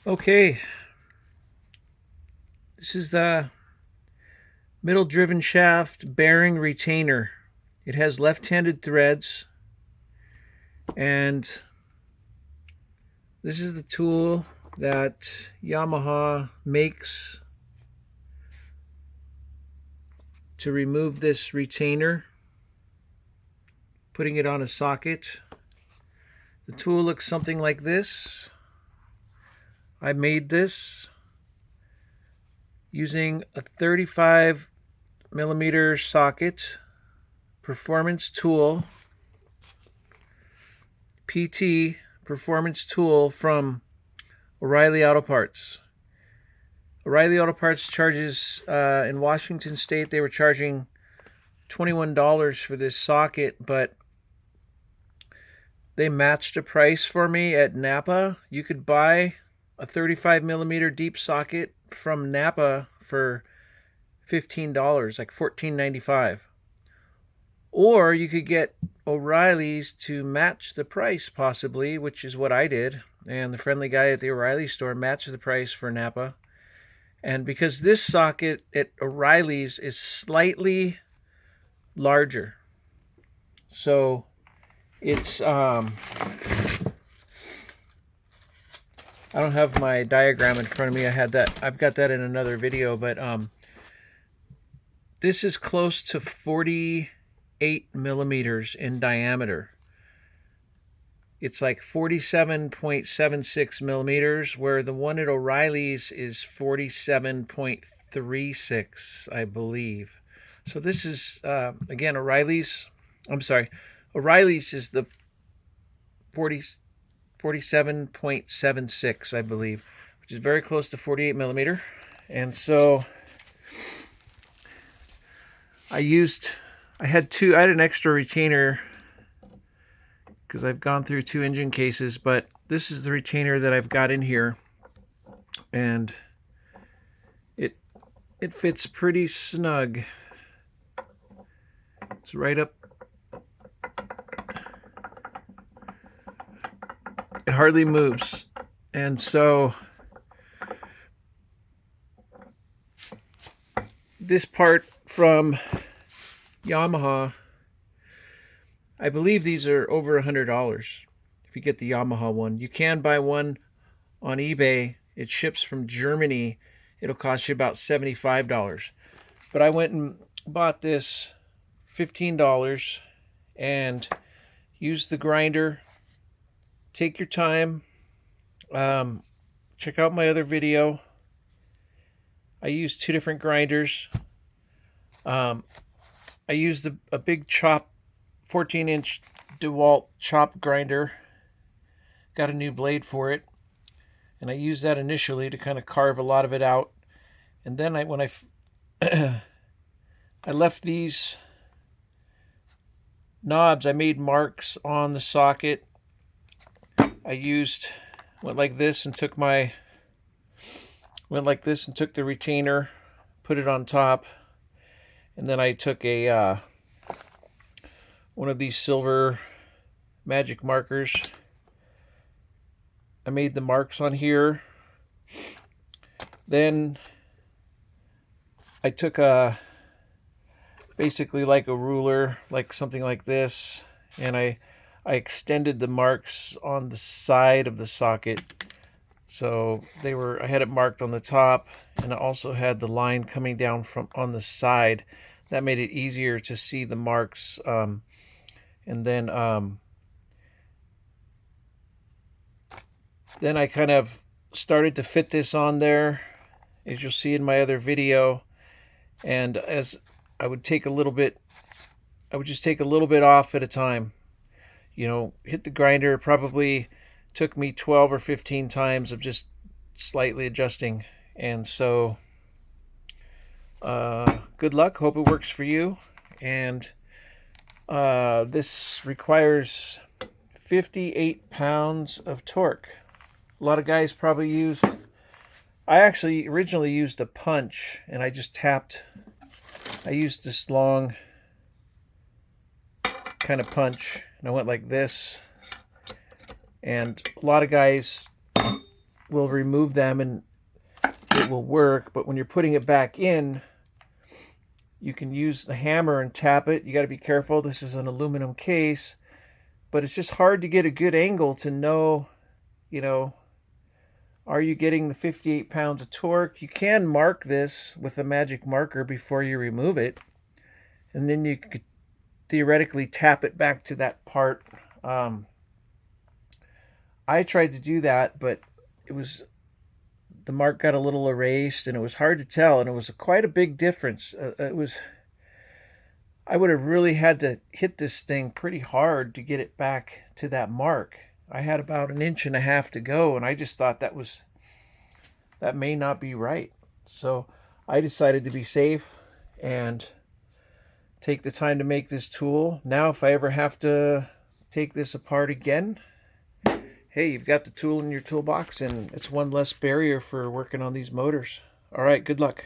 Okay, this is the middle driven shaft bearing retainer. It has left-handed threads, and this is the tool that Yamaha makes to remove this retainer, putting it on a socket. The tool looks something like this. I made this using a 35 millimeter socket, performance tool, PT performance tool from O'Reilly Auto Parts. O'Reilly Auto Parts charges, in Washington State, they were charging $21 for this socket, but they matched a price for me at Napa. You could buy a 35 millimeter deep socket from Napa for $15, like $14.95. Or you could get O'Reilly's to match the price, possibly, which is what I did. And the friendly guy at the O'Reilly store matched the price for Napa. And because this socket at O'Reilly's is slightly larger, so it's I don't have my diagram in front of me. I've got that in another video, but this is close to 48 millimeters in diameter. It's like 47.76 millimeters, where the one at O'Reilly's is 47.36, I believe. So this is, again, O'Reilly's is the 47.76, I believe, which is very close to 48 millimeter. And so I had an extra retainer because I've gone through 2 engine cases, but this is the retainer that I've got in here, and it fits pretty snug. It's right up. It hardly moves. And so this part from Yamaha, I believe these are over $100 if you get the Yamaha one. You can buy one on eBay. It ships from Germany. It'll cost you about $75. But I went and bought this $15 and used the grinder. Take your time. Check out my other video. I used 2 different grinders. I used a big chop, 14-inch DeWalt chop grinder. Got a new blade for it, and I used that initially to kind of carve a lot of it out. And then when I left these knobs, I made marks on the socket. I went like this and took the retainer, put it on top, and then I took one of these silver magic markers. I made the marks on here. Then I took basically like a ruler, like something like this, and I extended the marks on the side of the socket. So I had it marked on the top, and I also had the line coming down from on the side. That made it easier to see the marks. And then I kind of started to fit this on there, as you'll see in my other video. And as I would just take a little bit off at a time. You know, hit the grinder. Probably took me 12 or 15 times of just slightly adjusting. And so good luck. Hope it works for you. And this requires 58 pounds of torque. A lot of guys probably I actually originally used a punch, and I just tapped. I used this long kind of punch, and I went like this. And a lot of guys will remove them and it will work. But when you're putting it back in, you can use the hammer and tap it. You got to be careful. This is an aluminum case, but it's just hard to get a good angle to know, you know, are you getting the 58 pounds of torque? You can mark this with a magic marker before you remove it, and then you could theoretically tap it back to that part. I tried to do that, but the mark got a little erased, and it was hard to tell, and it was quite a big difference. I would have really had to hit this thing pretty hard to get it back to that mark. I had about 1.5 inches to go, and I just thought that may not be right. So I decided to be safe and take the time to make this tool. Now if I ever have to take this apart again, hey, you've got the tool in your toolbox, and it's one less barrier for working on these motors. All right, good luck.